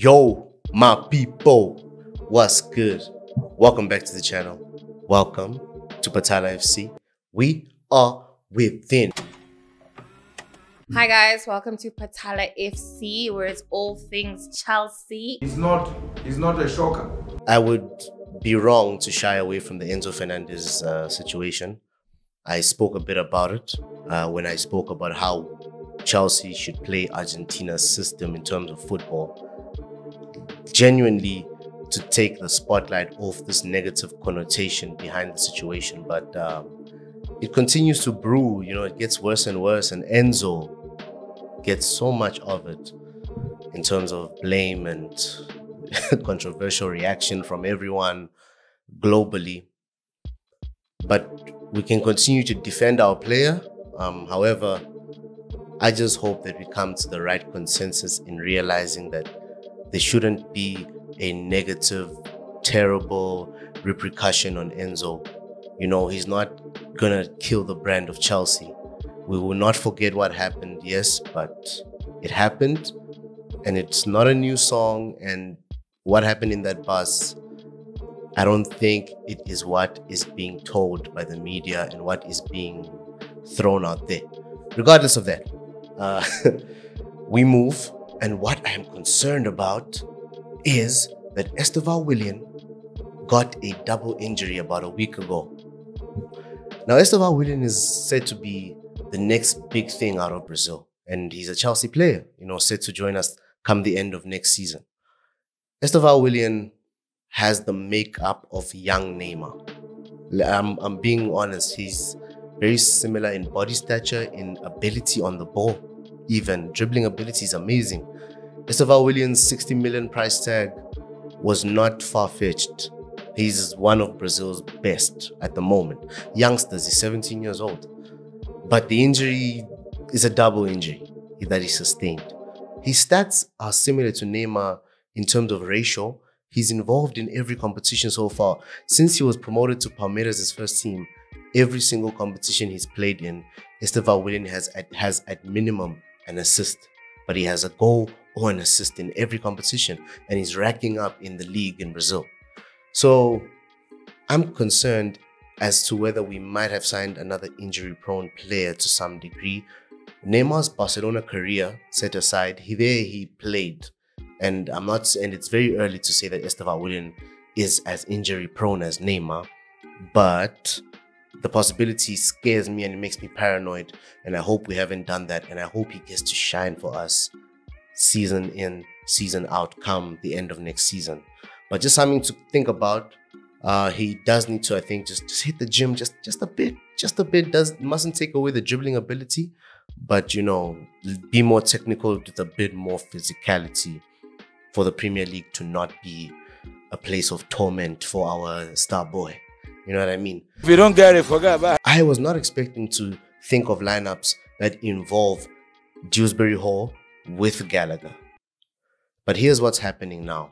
Yo, my people, what's good? Welcome back to the channel. Welcome to Patala FC. We are within. Hi guys, welcome to Patala FC, where it's all things Chelsea. It's not a shocker. I would be wrong to shy away from the Enzo Fernandez situation. I spoke a bit about it when I spoke about how Chelsea should play Argentina's system in terms of football. Genuinely to take the spotlight off this negative connotation behind the situation, but it continues to brew. You know, it gets worse and worse, and Enzo gets so much of it in terms of blame and controversial reaction from everyone globally. But we can continue to defend our player. However, I just hope that we come to the right consensus in realizing that there shouldn't be a negative, terrible repercussion on Enzo. You know, he's not gonna kill the brand of Chelsea. We will not forget what happened, yes, but it happened, and it's not a new song. And what happened in that bus, I don't think it is what is being told by the media and what is being thrown out there. Regardless of that, we move. And what I am concerned about is that Estevao Willian got a double injury about a week ago. Now, Estevao Willian is said to be the next big thing out of Brazil. And he's a Chelsea player, you know, set to join us come the end of next season. Estevao Willian has the makeup of young Neymar. I'm being honest, he's very similar in body stature, in ability on the ball. Even dribbling ability is amazing. Estevao Willian's 60 million price tag was not far-fetched. He's one of Brazil's best at the moment. Youngsters, he's 17 years old. But the injury is a double injury that he sustained. His stats are similar to Neymar in terms of ratio. He's involved in every competition so far. Since he was promoted to Palmeiras' first team, every single competition he's played in, Estevao Willian has at minimum an assist, but he has a goal or an assist in every competition, and he's racking up in the league in Brazil. So I'm concerned as to whether we might have signed another injury-prone player to some degree. Neymar's Barcelona career set aside, he played, and it's very early to say that Estevao Willian is as injury-prone as Neymar, but the possibility scares me and it makes me paranoid, and I hope we haven't done that, and I hope he gets to shine for us season in, season out, come the end of next season. But just something to think about. He does need to, I think, just hit the gym just a bit. Mustn't take away the dribbling ability, but, you know, be more technical with a bit more physicality for the Premier League to not be a place of torment for our star boy. You know what I mean? If you don't get it, forget about it. I was not expecting to think of lineups that involve Dewsbury Hall with Gallagher. But here's what's happening now.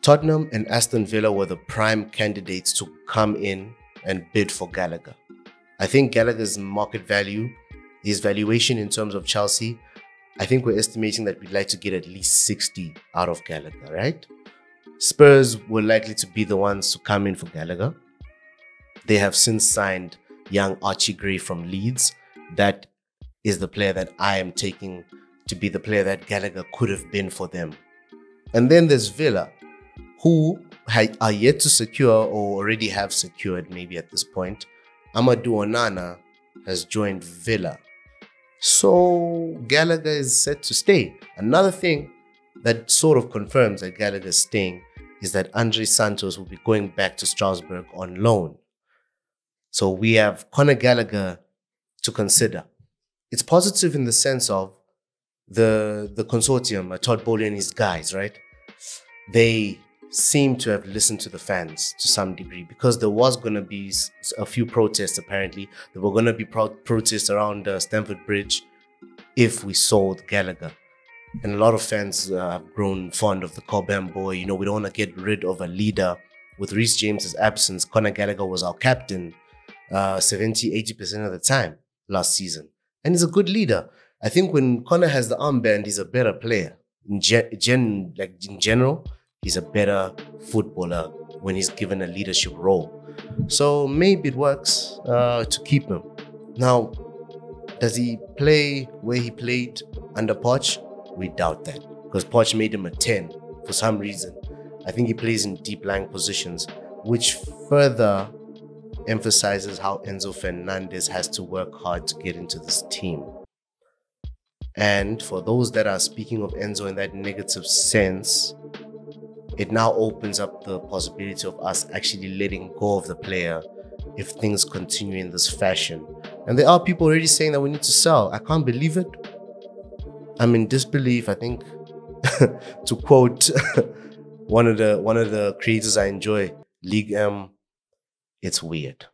Tottenham and Aston Villa were the prime candidates to come in and bid for Gallagher. I think Gallagher's market value, his valuation in terms of Chelsea, I think we're estimating that we'd like to get at least 60 out of Gallagher, right? Spurs were likely to be the ones to come in for Gallagher. They have since signed young Archie Gray from Leeds. That is the player that I am taking to be the player that Gallagher could have been for them. And then there's Villa, who are yet to secure or already have secured, maybe at this point. Amadou Onana has joined Villa. So Gallagher is set to stay. Another thing that sort of confirms that Gallagher is staying is that Andrey Santos will be going back to Strasbourg on loan. So we have Conor Gallagher to consider. It's positive in the sense of the consortium, Todd Bowley and his guys, right? They seem to have listened to the fans to some degree, because there was going to be a few protests, apparently. There were going to be protests around Stamford Bridge if we sold Gallagher. And a lot of fans have grown fond of the Cobham boy. You know, we don't want to get rid of a leader. With Reece James's absence, Conor Gallagher was our captain 70-80% of the time last season. And he's a good leader. I think when Conor has the armband, he's a better player. in general, he's a better footballer when he's given a leadership role. So maybe it works to keep him. Now, does he play where he played under Poch? We doubt that, because Poch made him a 10 for some reason. I think he plays in deep lying positions, which further emphasizes how Enzo Fernandez has to work hard to get into this team. And for those that are speaking of Enzo in that negative sense, it now opens up the possibility of us actually letting go of the player if things continue in this fashion. And there are people already saying that we need to sell. I can't believe it. I'm in disbelief. I think, to quote one of the creators I enjoy, League M, it's weird.